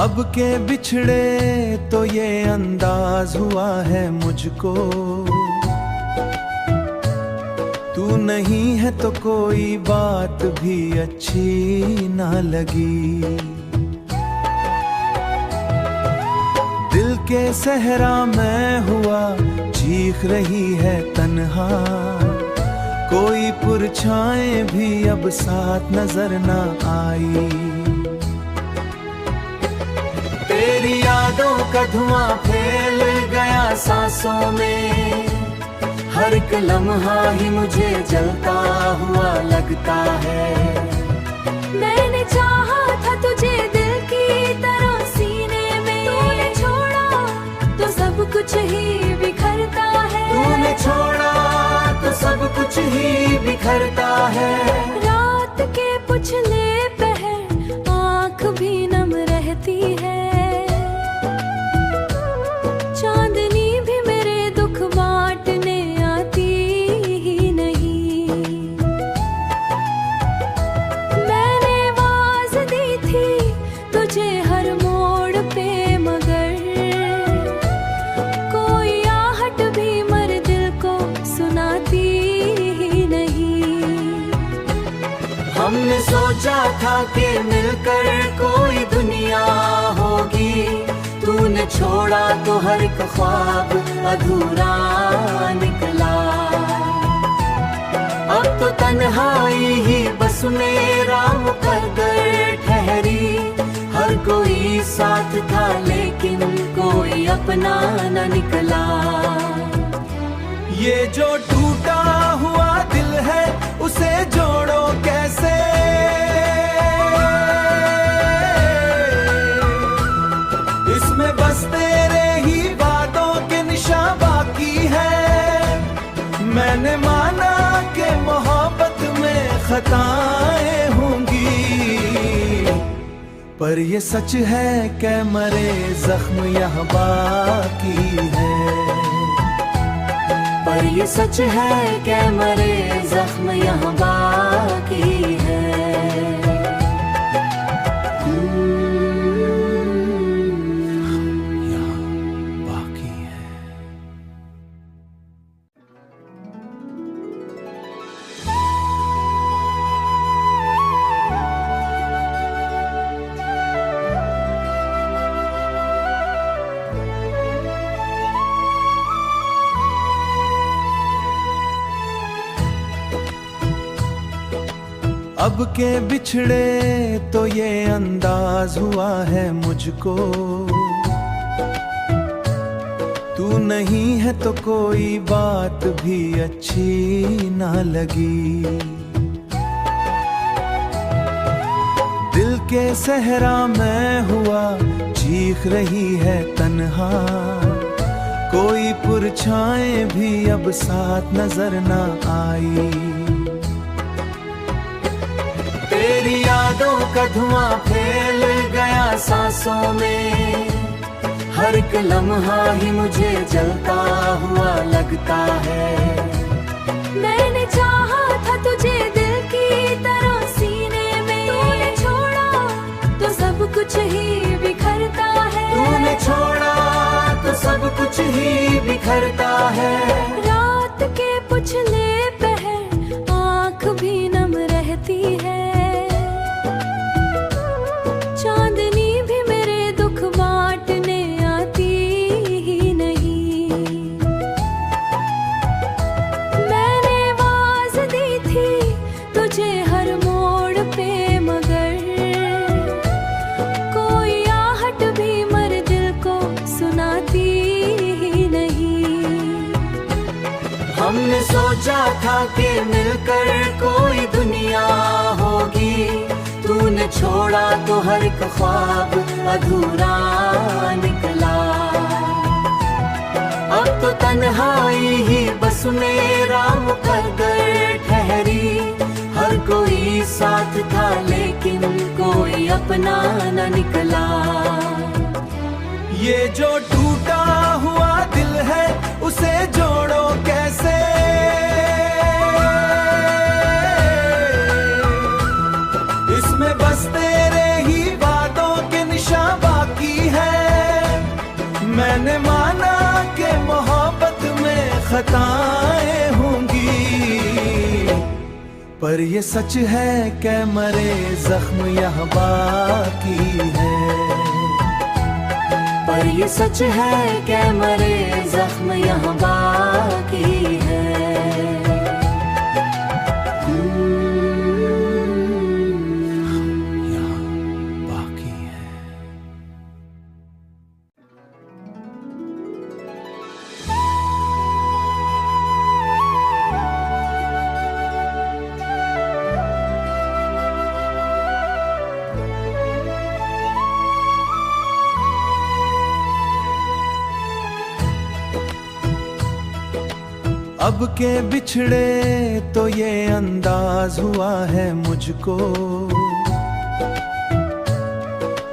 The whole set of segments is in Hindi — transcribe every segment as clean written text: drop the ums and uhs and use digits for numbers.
अब के बिछड़े तो ये अंदाज हुआ है मुझको, तू नहीं है तो कोई बात भी अच्छी ना लगी। दिल के सहरा में हुआ, चीख रही है तन्हा, कोई पुरछाएं भी अब साथ नजर ना आई। तेरी यादों का धुआं फैल गया सांसों में, हर एक लम्हा ही मुझे जलता हुआ लगता है। मैंने चाहा था तुझे दिल की तरह सीने में, तूने छोड़ा तो सब कुछ ही बिखरता है। तूने छोड़ा तो सब कुछ ही बिखरता है। रात के पुछले पहर आँख भी नम रहती है, चांदनी भी मेरे दुख बांटने आती ही नहीं। मैंने आवाज दी थी तुझे हर मोड़ पे, मगर कोई आहट भी मर दिल को सुनाती ही नहीं। हमने सोचा था कि मिलकर कोई दुनिया होगी, तूने छोड़ा तो हर एक ख्वाब अधूरा निकला। अब तो तन्हाई ही बस मेरा मुकद्दर ठहरी, हर कोई साथ था लेकिन कोई अपना न निकला। ये जो टूटा हुआ दिल है उसे जोड़ो कैसे, इसमें बस तेरे ही वादों के निशान बाकी है। मैंने माना कि मोहब्बत में खताएं होंगी, पर ये सच है कि मरे जख्म यहाँ बाकी है। पर ये सच है कि मरे जख्म यहाँ बाकी है। अब के बिछड़े तो ये अंदाज हुआ है मुझको, तू नहीं है तो कोई बात भी अच्छी ना लगी। दिल के सहरा में हुआ, चीख रही है तन्हा, कोई पुरछाएं भी अब साथ नजर ना आई। तेरी यादों का धुआं फैल गया सांसों में, हर एक लम्हा ही मुझे जलता हुआ लगता है। मैंने चाहा था तुझे दिल की तरह सीने में, तूने छोड़ा तो सब कुछ ही बिखरता है। तूने छोड़ा तो सब कुछ ही बिखरता है। रात के पुछले पहर आँख भी नम रहती है, चांदनी भी मेरे दुख बांटने आती ही नहीं। मैंने आवाज दी थी तुझे हर मोड़ पे, मगर कोई आहट भी मर दिल को सुनाती ही नहीं। हमने सोचा था कि मिलकर कोई दुनिया होगी, तूने छोड़ा तो हर एक ख्वाब अधूरा निकला। अब तो तन्हाई ही बस मेरा मुकद्दर ठहरी, हर कोई साथ था लेकिन कोई अपना न निकला। ये जो टूटा हुआ दिल है उसे जोड़ो कैसे, इसमें बस तेरे ही वादों के निशान बाकी पर ये सच है कि मरे जख्म यहाँ बाकी है। पर ये सच है कि मरे जख्म यहाँ बाकी है। यहाँ बाकी है। अब के बिछड़े तो ये अंदाज हुआ है मुझको,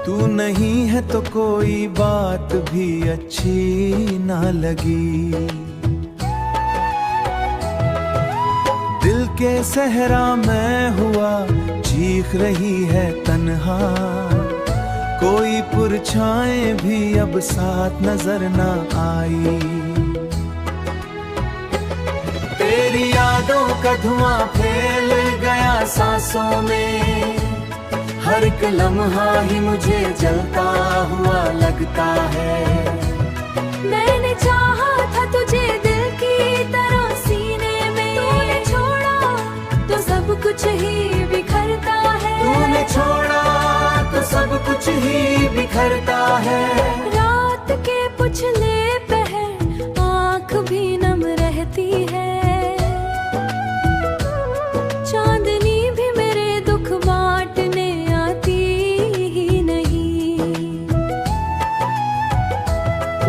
तू नहीं है तो कोई बात भी अच्छी ना लगी। दिल के सहरा में हुआ चीख रही है तन्हा, कोई पुरछाएं भी अब साथ नजर ना आई। तेरी यादों का धुआं फैल गया सांसों में, हर एक लम्हा ही मुझे जलता हुआ लगता है। मैंने चाहा था तुझे दिल की तरह सीने में, तूने छोड़ा तो सब कुछ ही बिखरता है। तूने छोड़ा तो सब कुछ ही बिखरता है। रात के पुछले पहर आँख भी नम रहती है, चांदनी भी मेरे दुख बांटने आती ही नहीं।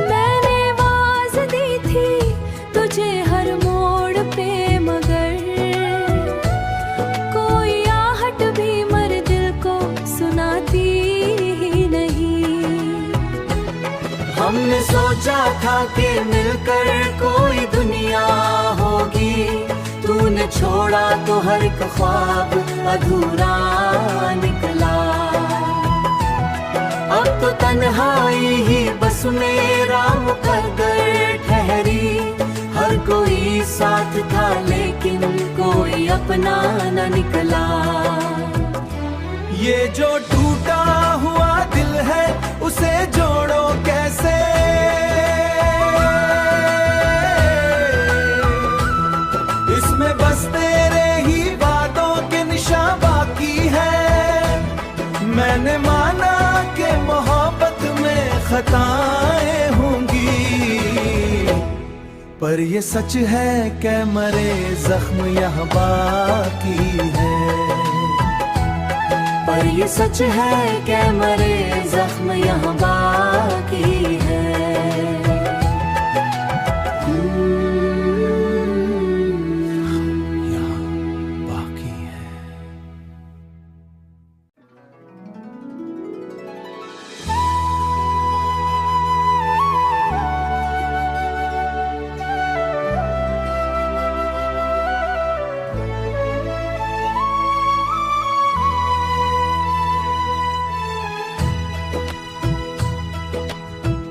मैंने आवाज दी थी तुझे हर मोड़ पे, मगर कोई आहट भी मर दिल को सुनाती ही नहीं। हमने सोचा था कि मिलकर कोई दुनिया होगी, तूने छोड़ा तो हर एक ख्वाब अधूरा निकला। अब तो तन्हाई ही बस मेरा मुकद्दर ठहरी, हर कोई साथ था लेकिन कोई अपना न निकला। ये जो टूटा हुआ दिल है उसे जोड़ो कैसे, इसमें बस तेरे ही बातों के निशान बाकी है। मैंने माना कि मोहब्बत में खताएं होंगी, पर ये सच है कि मरे जख्म यहाँ बाकी है। पर ये सच है कि मरे जख्म यहाँ बाकी है।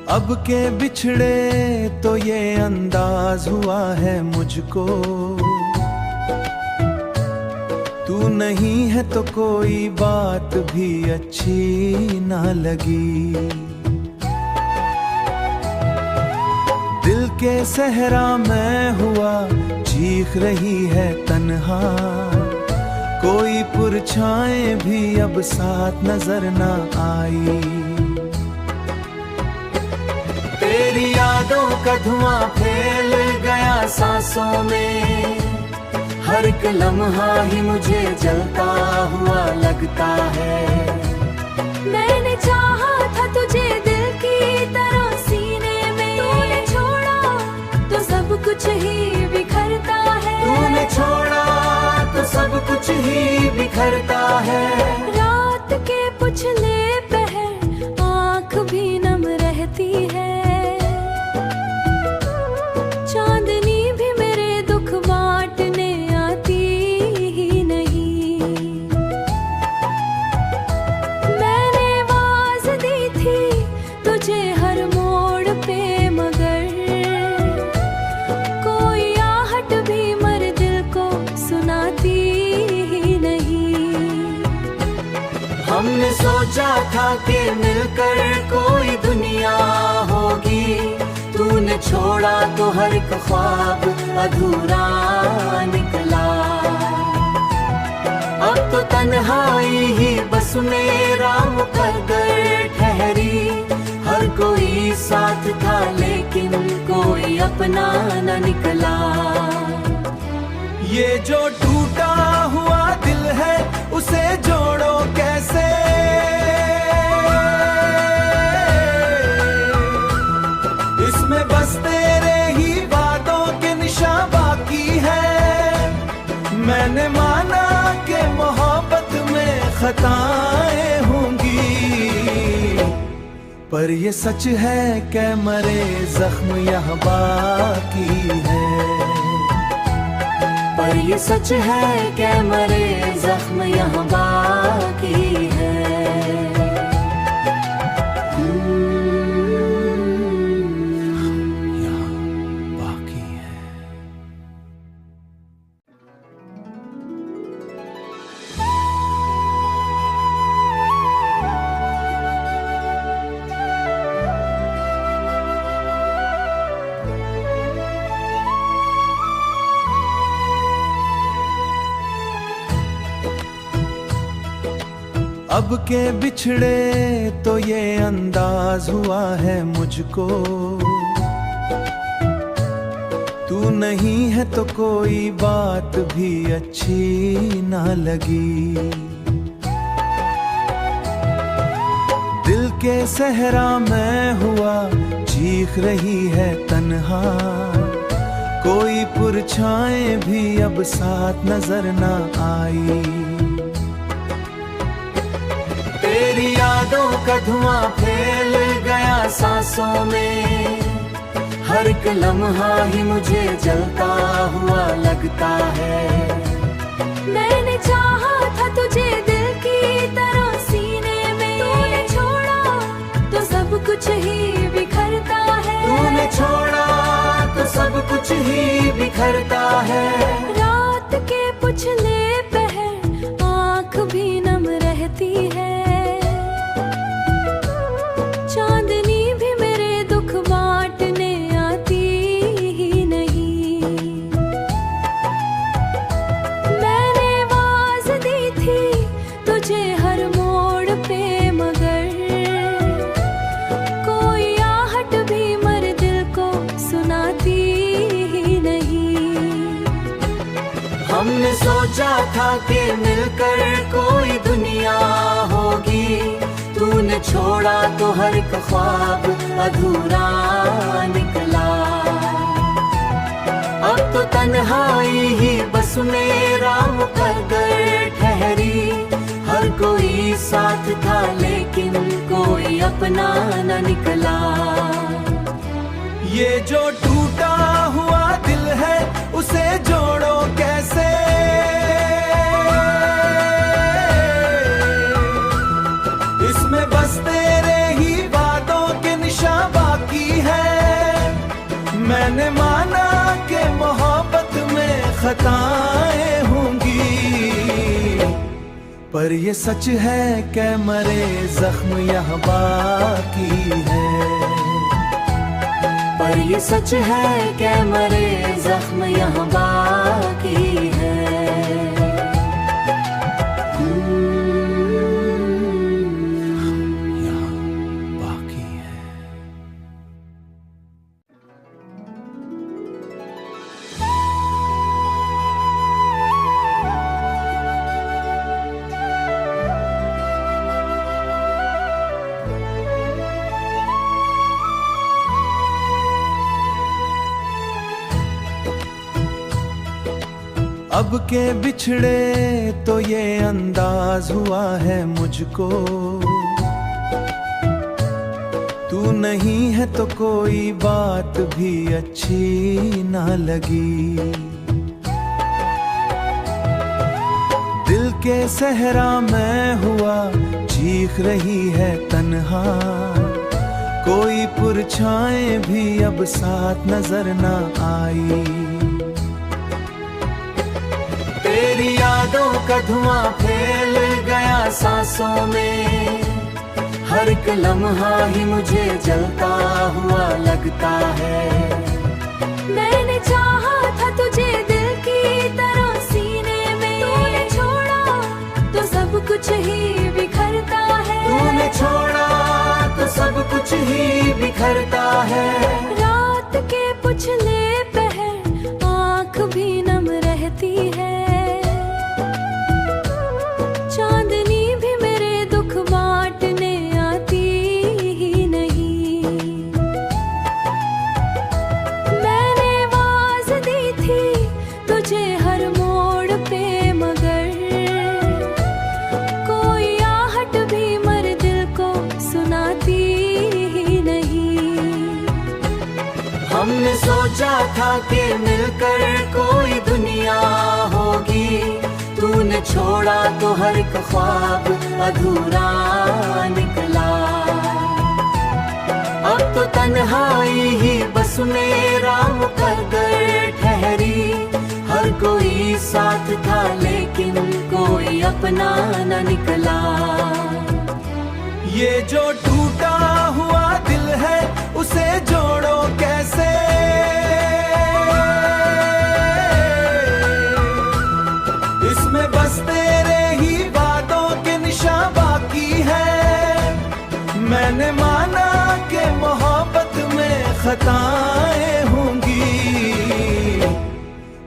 अब के बिछड़े तो ये अंदाज हुआ है मुझको, तू नहीं है तो कोई बात भी अच्छी ना लगी। दिल के सहरा में हुआ चीख रही है तन्हा, कोई पुरछाएं भी अब साथ नजर ना आई। तेरी यादों का धुआं फैल गया सांसों में, हर एक लम्हा ही मुझे जलता हुआ लगता है। मैंने चाहा था तुझे दिल की तरह सीने में, तूने छोड़ा तो सब कुछ ही बिखरता है। तूने छोड़ा तो सब कुछ ही बिखरता है। रात के पुछले पहर आँख भी नम रहती है, चांदनी भी मेरे दुख बांटने आती ही नहीं। मैंने आवाज दी थी तुझे हर मोड़ पे, मगर कोई आहट भी मर दिल को सुनाती हमने सोचा था कि मिलकर कोई दुनिया होगी, तूने छोड़ा तो हर एक ख्वाब अधूरा निकला। अब तो तन्हाई ही बस मेरा मुकद्दर ठहरी, हर कोई साथ था लेकिन कोई अपना न निकला। ये जो टूटा हुआ दिल है उसे जोड़ो कैसे, इसमें बस तेरे ही वादों के निशान बाकी है। मैंने माना कि मोहब्बत में खताएं होंगी, पर ये सच है कि मरे जख्म यहाँ बाकी है। पर ये सच है कि मरे जख्म यहाँ बाकी है। यहाँ बाकी है। अब के बिछड़े तो ये अंदाज हुआ है मुझको, तू नहीं है तो कोई बात भी अच्छी ना लगी। दिल के सहरा में हुआ चीख रही है तन्हा, कोई पुरछाएं भी अब साथ नजर ना आई। तेरी यादों का धुआं फैल गया सांसों में, हर एक लम्हा ही मुझे जलता हुआ लगता है। मैंने चाहा था तुझे दिल की तरह सीने में, तूने छोड़ा तो सब कुछ ही बिखरता है। तूने छोड़ा तो सब कुछ ही बिखरता है। रात के पुछले पहर आँख भी नम रहती है, चांदनी भी मेरे दुख बांटने आती ही नहीं। मैंने आवाज दी थी तुझे हर मोड़ पे, मगर कोई आहट भी मर दिल को सुनाती ही नहीं। हमने सोचा था कि मिलकर कोई दुनिया होगी, तूने छोड़ा तो हर एक ख्वाब अधूरा निकला। अब तो तन्हाई ही बस मेरा मुकद्दर ठहरी, हर कोई साथ था लेकिन कोई अपना न निकला। ये जो टूटा हुआ दिल है उसे जोड़ो कैसे, इसमें बस तेरे ही वादों के निशान बाकी है। मैंने माना कि मोहब्बत में खताएं होंगी, पर ये सच है कि मरे जख्म यहाँ बाकी है। पर ये सच है कि मरे जख्म यहाँ बाकी है। अब के बिछड़े तो ये अंदाज हुआ है मुझको, तू नहीं है तो कोई बात भी अच्छी ना लगी। दिल के सहरा में हुआ चीख रही है तन्हा, कोई पुरछाएं भी अब साथ नजर ना आई। तेरी यादों का धुआं फैल गया सांसों सांसों में, हर एक लम्हा ही मुझे जलता हुआ लगता है। मैंने चाहा था तुझे दिल की तरह सीने में, तूने छोड़ा तो सब कुछ ही बिखरता है। तूने छोड़ा तो सब कुछ ही बिखरता है। रात के पुछले पहर आँख भी नम रहती है, चांदनी भी मेरे दुख बांटने आती ही नहीं। मैंने आवाज दी थी तुझे हर मोड़ पे, मगर कोई आहट भी मर दिल को सुनाती ही नहीं। हमने सोचा था कि मिलकर कोई दुनिया होगी, तूने छोड़ा तो हर एक ख्वाब अधूरा निकला। अब तो तन्हाई ही बस मेरा मुकद्दर ठहरी, हर कोई साथ था लेकिन कोई अपना न निकला। ये जो टूटा हुआ दिल है उसे जोड़ो कैसे, इसमें बस तेरे ही वादों के निशान बाकी है। मैंने माना कि मोहब्बत में खताएं होंगी,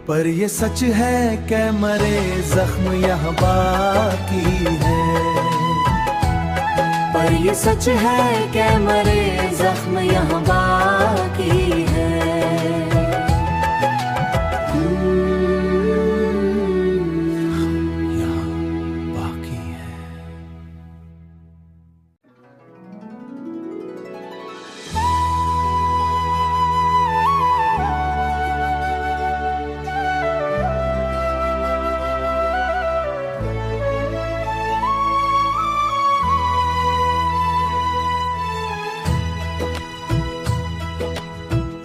पर ये सच है कि मरे जख्म यहाँ बाकी है। पर ये सच है कि मरे जख्म यहाँ बाकी है।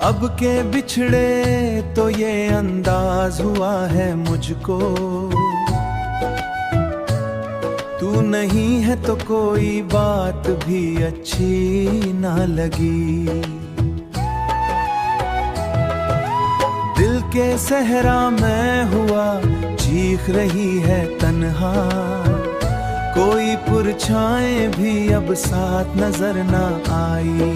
अब के बिछड़े तो ये अंदाज हुआ है मुझको, तू नहीं है तो कोई बात भी अच्छी ना लगी। दिल के सहरा में हुआ चीख रही है तन्हा, कोई पुरछाएं भी अब साथ नजर ना आई।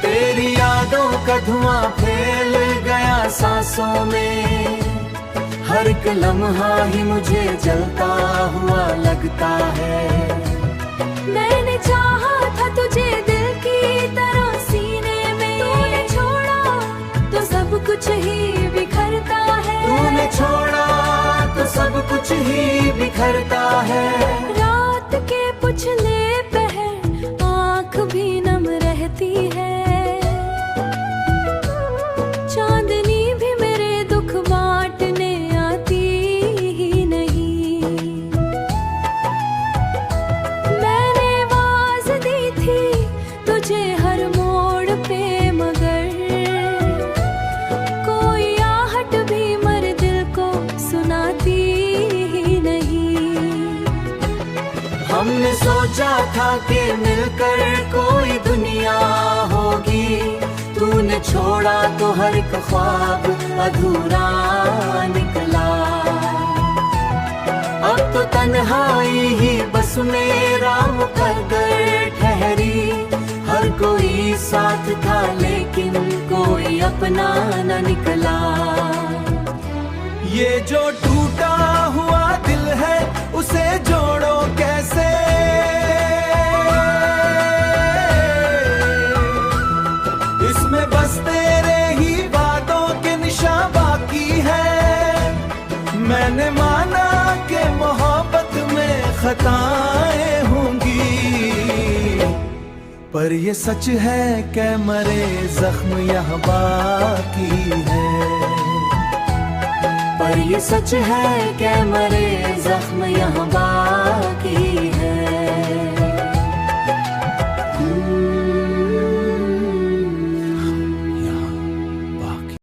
तेरी यादों का धुआं फैल गया सांसों में, हर एक लम्हा ही मुझे जलता हुआ लगता है। मैंने चाहा था तुझे दिल की तरह सीने में, तूने छोड़ा तो सब कुछ ही बिखरता है। तूने छोड़ा तो सब कुछ ही बिखरता है। रात के पुछले पहर आँख भी नम रहती है, चांदनी भी मेरे दुख बांटने आती ही नहीं। मैंने आवाज दी थी तुझे हर मोड़ पे, मगर कोई आहट भी मर दिल को सुनाती ही नहीं। हमने सोचा था कि मिलकर कोई दुनिया होगी, तूने छोड़ा तो हर एक ख्वाब अधूरा निकला। अब तो तन्हाई ही बस मेरा मुकद्दर ठहरी, हर कोई साथ था लेकिन कोई अपना न निकला। ये जो टूटा हुआ दिल है उसे जोड़ो कैसे, इसमें बस तेरे ही वादों के निशान बाकी है। मैंने माना कि मोहब्बत में खताएं होंगी, पर ये सच है कि मरे जख्म यहाँ बाकी है। पर ये सच है कि मरे जख्म यहाँ बाकी है।